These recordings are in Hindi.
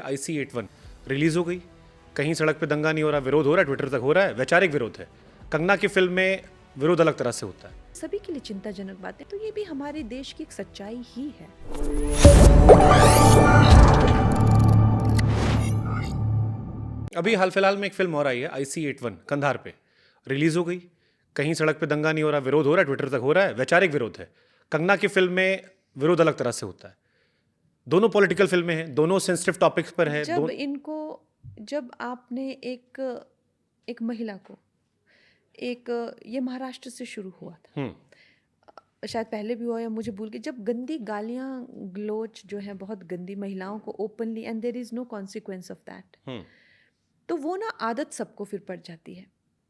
IC81 रिलीज हो गई। कहीं सड़क पे दंगा नहीं हो रहा, विरोध हो रहा है, ट्विटर तक हो रहा है, वैचारिक विरोध है। कंगना की फिल्म में विरोध अलग तरह से होता है। सभी के लिए चिंताजनक बात है, तो ये भी हमारे देश की एक सच्चाई ही है। अभी हाल फिलहाल में एक फिल्म और आई है IC81 कंधार पे, रिलीज हो गई। कहीं सड़क पे दंगा नहीं हो रहा, विरोध हो रहा है, ट्विटर तक हो रहा है, वैचारिक विरोध है। कंगना की फिल्म में विरोध अलग तरह से होता है। दोनों पॉलिटिकल फिल्में हैं, दोनों सेंसिटिव टॉपिक्स पर है। जब आपने एक महिला को ये महाराष्ट्र से शुरू हुआ था, शायद पहले भी हुआ या मुझे भूल गई, जब गंदी गालियां गलोच जो है बहुत गंदी महिलाओं को openly, and there is no consequence of that, तो वो ना आदत सबको फिर पड़ जाती है।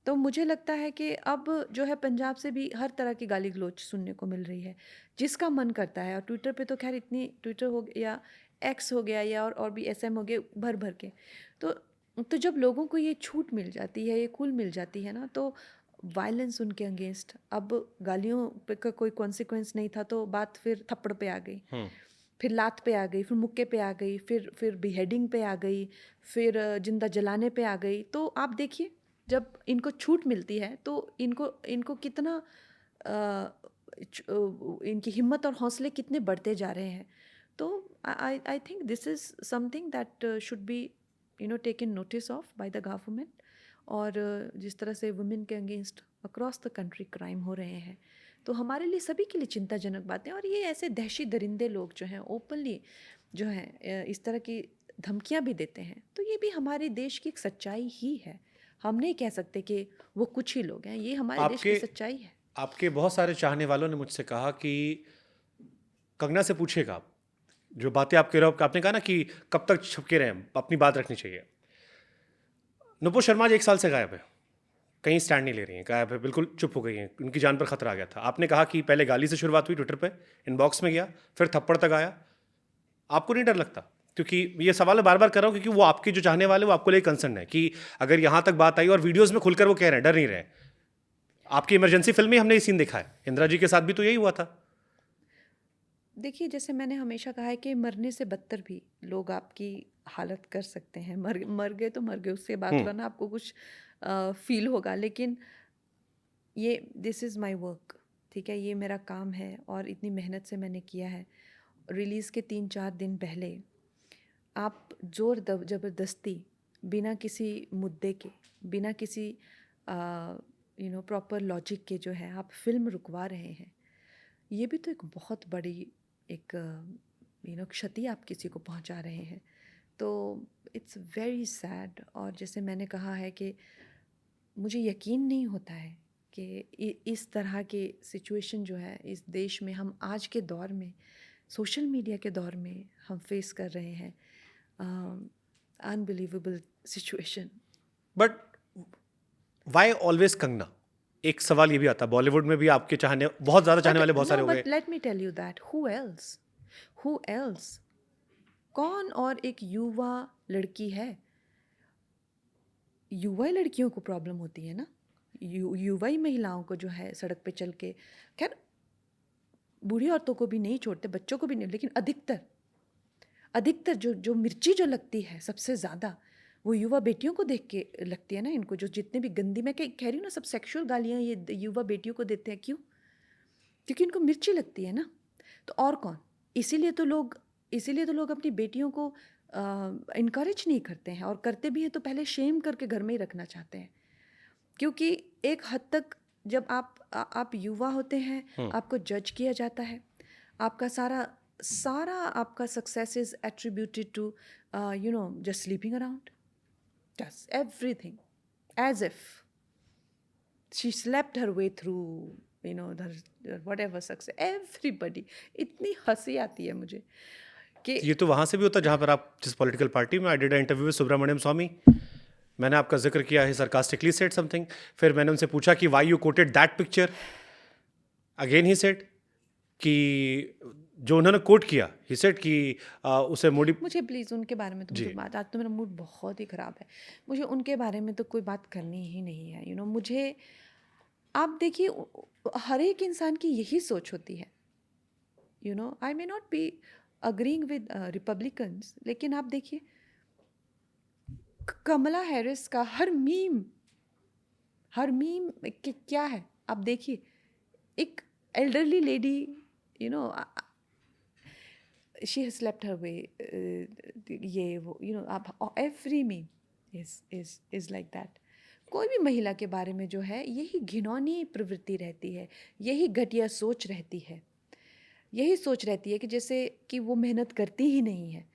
तो मुझे लगता है कि अब जो है पंजाब से भी हर तरह की गाली गलोच सुनने को मिल रही है, जिसका मन करता है। और ट्विटर पे तो खैर इतनी, ट्विटर हो गया या एक्स हो गया या और भी SM हो गए भर भर के, तो जब लोगों को ये छूट मिल जाती है, ये खुल मिल जाती है ना, तो वायलेंस उनके अगेंस्ट, अब गालियों पे का कोई कॉन्सिक्वेंस नहीं था तो बात फिर थप्पड़ पे आ गई, फिर लात पे आ गई, फिर मुक्के पे आ गई, फिर बिहेडिंग पे आ गई, फिर जिंदा जलाने पे आ गई। तो आप देखिए, जब इनको छूट मिलती है तो इनको कितना इनकी हिम्मत और हौसले कितने बढ़ते जा रहे हैं। तो I think this is something that should be taken notice of by the government. और जिस तरह से वुमेन के against across the country crime हो रहे हैं, तो हमारे लिए सभी के लिए चिंताजनक बातें। और ये ऐसे दहशी दरिंदे लोग जो हैं ओपनली जो हैं इस तरह की धमकियां भी देते हैं, तो ये भी हमारे देश की एक सच्चाई ही है। हम नहीं कह सकते कि वो कुछ ही लोग हैं, ये हमारे देश की सच्चाई है। आपके बहुत सारे चाहने वालों ने मुझसे कहा कि कंगना से पूछेगा आप, जो बातें आप कह रहे हो, आपने कहा ना कि कब तक छुपके रहें, अपनी बात रखनी चाहिए। नुपुर शर्मा जी 1 साल से गायब है, कहीं स्टैंड नहीं ले रही हैं, गायब है, बिल्कुल चुप हो गई हैं, उनकी जान पर खतरा आ गया था। आपने कहा कि पहले गाली से शुरुआत हुई, ट्विटर पे इनबॉक्स में गया, फिर थप्पड़ तक आया। आपको नहीं डर लगता? क्योंकि ये सवाल मैं बार बार कर रहा हूँ, क्योंकि वो आपके जो चाहने वाले वो आपको लेकर कंसर्न है कि अगर यहाँ तक बात आई और वीडियोज में खुलकर वो कह रहे हैं, डर नहीं रहे। आपकी इमरजेंसी फिल्म में हमने ये सीन देखा है, इंदिरा जी के साथ भी तो यही हुआ था। देखिए, जैसे मैंने हमेशा कहा है कि मरने से बदतर भी लोग आपकी हालत कर सकते हैं। मर गए तो मर गए, उससे बात हुआ ना, आपको कुछ फील होगा, लेकिन ये दिस इज़ माय वर्क, ठीक है, ये मेरा काम है और इतनी मेहनत से मैंने किया है। रिलीज़ के 3-4 दिन पहले आप ज़बरदस्ती, बिना किसी मुद्दे के, बिना किसी प्रॉपर लॉजिक के जो है आप फिल्म रुकवा रहे हैं। ये भी तो एक बहुत बड़ी एक क्षति आप किसी को पहुंचा रहे हैं। तो इट्स वेरी सैड। और जैसे मैंने कहा है कि मुझे यकीन नहीं होता है कि इस तरह की सिचुएशन जो है इस देश में, हम आज के दौर में, सोशल मीडिया के दौर में हम फेस कर रहे हैं। Unbelievable situation. But why always Kangana? एक सवाल ये भी आता है, बॉलीवुड में भी आपके चाहने, बहुत ज्यादा चाहने वाले बहुत सारे हो गए। But let me tell you that who else, कौन और एक युवा लड़की है। युवा ही लड़कियों को प्रॉब्लम होती है ना, युवा ही महिलाओं को जो है सड़क पे चल के, खैर बूढ़ी औरतों को भी नहीं छोड़ते, बच्चों को भी नहीं, लेकिन अधिकतर जो मिर्ची जो लगती है सबसे ज़्यादा, वो युवा बेटियों को देख के लगती है ना इनको। जो जितने भी गंदी, मैं कह रही हूँ ना, सब सेक्सुअल गालियाँ ये युवा बेटियों को देते हैं। क्यों? क्योंकि इनको मिर्ची लगती है ना। तो और कौन? इसीलिए तो लोग अपनी बेटियों को इनकरेज नहीं करते हैं, और करते भी हैं तो पहले शेम करके घर में ही रखना चाहते हैं। क्योंकि एक हद तक जब आप युवा होते हैं, आपको जज किया जाता है, आपका सारा आपका success is attributed to just sleeping around, just everything as if she slept her way through whatever success, everybody। इतनी हंसी आती है मुझे कि ये तो वहां से भी होता है जहां पर आप जिस पॉलिटिकल पार्टी में, I did interview with Subramanian Swamy, मैंने आपका जिक्र किया है, सरकास्टिकली सेड समथिंग, फिर मैंने उनसे पूछा कि why you coated that picture, again he said कि जो उन्होंने कोट किया, ही सेड कि उसे मोडी। मुझे प्लीज़ उनके बारे में तो मुझे बात, आज तो मेरा मूड बहुत ही ख़राब है, मुझे उनके बारे में तो कोई बात करनी ही नहीं है। मुझे, आप देखिए, हर एक इंसान की यही सोच होती है। I may not be agreeing with Republicans, लेकिन आप देखिए, कमला हैरिस का हर मीम क्या है आप देखिए, एक elderly lady, you know, she has slept her way, ये वो, यू नो, आप every meme is like that. कोई भी महिला के बारे में जो है यही घिनौनी प्रवृत्ति रहती है, यही घटिया सोच रहती है, यही सोच रहती है कि जैसे कि वो मेहनत करती ही नहीं है।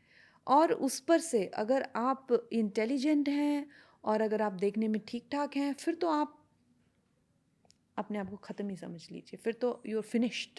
और उस पर से अगर आप इंटेलिजेंट हैं और अगर आप देखने में ठीक ठाक हैं, फिर तो आप अपने आप को ख़त्म ही समझ लीजिए, फिर तो यू आर फिनिश्ड।